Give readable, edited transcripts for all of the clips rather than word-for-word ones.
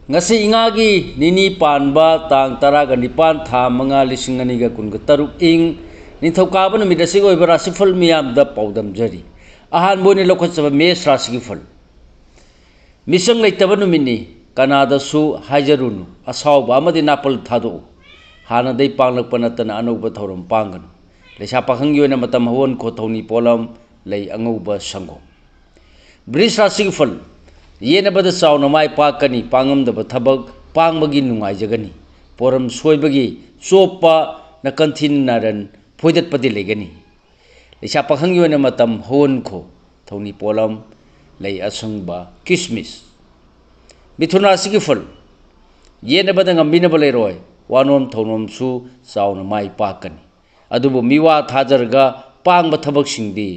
ngasi ingagi nini panba tang taraga nipan tha manga lising aniga kunga taruk ing nithokaba numit asig oiba rasifal miyam da paudam jari ahan boni lokot saba mes rasigi fal misang leitaba numini kanada su hajarunu asawba amadi napal thado hana dai panglak panatana anuba thoram pangan leisa pakhang yoina matam hawon ko thoni polam lei anguba sangom bris rasigi fal yena bada sauna mai pakani pangam da thabak pangbagi nungai jagani poram soibagi chopa na kanthin naran phoidat padi legani leisa pakhang yoina matam hawon ko thoni polam lei asungba kismis mithuna sigi fal yena bada ngambina baleroi wanom thonom su sauna mai pakani adubu miwa thajarga pangba thabak singdi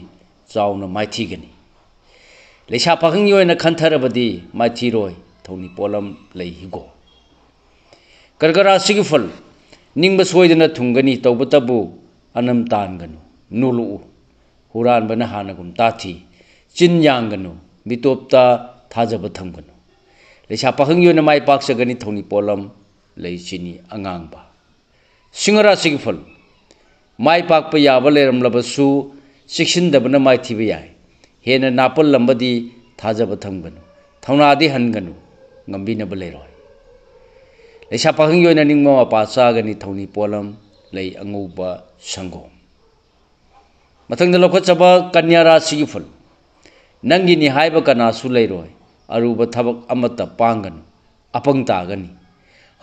sauna mai thigani leisa pakhang yoina khantarabadi mai thiroi thoni polam lei higo kargara sigi fal ningba soidana thungani tawbatabu anam tanganu nulu huran bana hanagum tathi chin yangganu mitopta thajaba thamganu leisa pakhang yoina mai paksagani thoni polam lei chini angangba singara sigi fal mai pakpa yaba leram labasu siksindabana mai thiba yai hena napal lambadi thajaba thamganu thaunadi hanganu ngambina baleroi leisa pakhang yoina ningma pacha gani thoni polam lei anguba sangom mathangda lokot chaba kanyara sigi fal nangi ni haiba kana su leiroi aruba thabak amata panganu apang tagani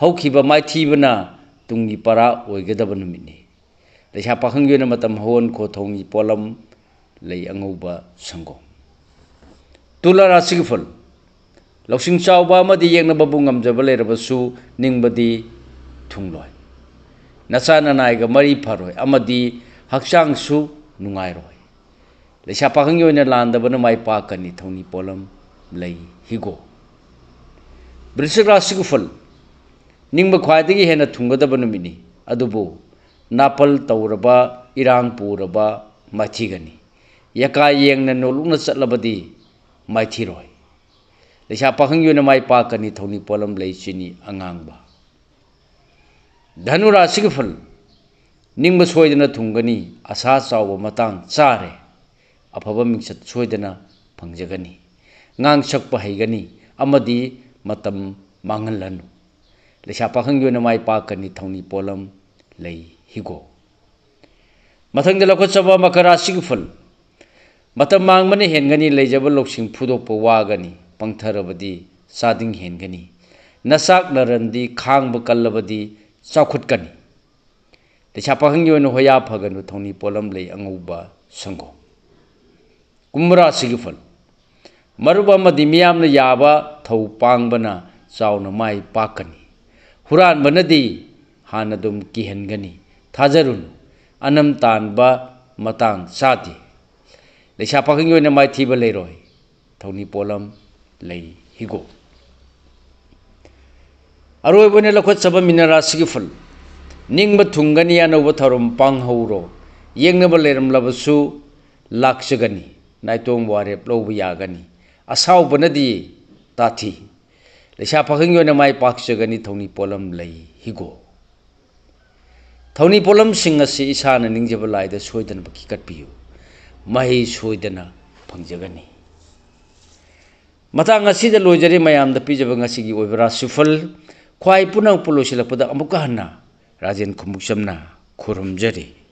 haukiba mai thibana tungi para oigedaba numini leisa pakhang yoina matam hawon ko thoni polam lei anguba sangom tulara sigi fal lausing chawba amadi yengna babu ngamjaba leirabasu ningbadi thungloi nachana naiga mari pharoi amadi hakchang su nungai roi leisa pakhang yoina landabana mai pakani thoni polam lei higo brisra sigi fal ningba khwaidagi hena thungadaba numini adubu napal tawraba irang puraba mathigani yaka yengna nolungna chatlabadi mai thiroi leisa pakhang yoina mai pakani thoni polam lei chini angangba dhanura sigi fal ningba soidana thungani asa chawba matang chare afaba mingsat soidana phangjagani ngang sakpa haigani amadi matam mangalanu leisa pakhang yoina mai pakani thoni polam lei higo mathangda lokot chaba makara sigi fal matam mangmani hengani leijaba loksing phudokpa wagani pangtharabadi sading hengani nasak narandi khangba kallabadi chaukhutkani leisa pakhang yoina hoya phaganu thoni polam lei anguba sango kumra sigi fal maruba madi miyamna yaba thau pangbana chauna mai pakani huran banadi hanadum kihengani thajarun anam tanba matang sati leisa pakhang yoina mai thiba leiroi thoni polam lei higo aroi bone lakhot chaba minara sigi fal ningba thungani anoba thorum panghauro yengnaba leram labasu lakchagani naitong warep lobu yagani asaw banadi tathi leisa pakhang yoina mai pakchagani thoni polam lei higo thoni polam singasi isana ningjaba laida soidana baki katpiyu mahi soidana phangjagani matang asida lojari mayam da pijaba ngasigi oibra sufal khwai punang pulosilakpada amuka hanna rajen khumuksamna khurumjari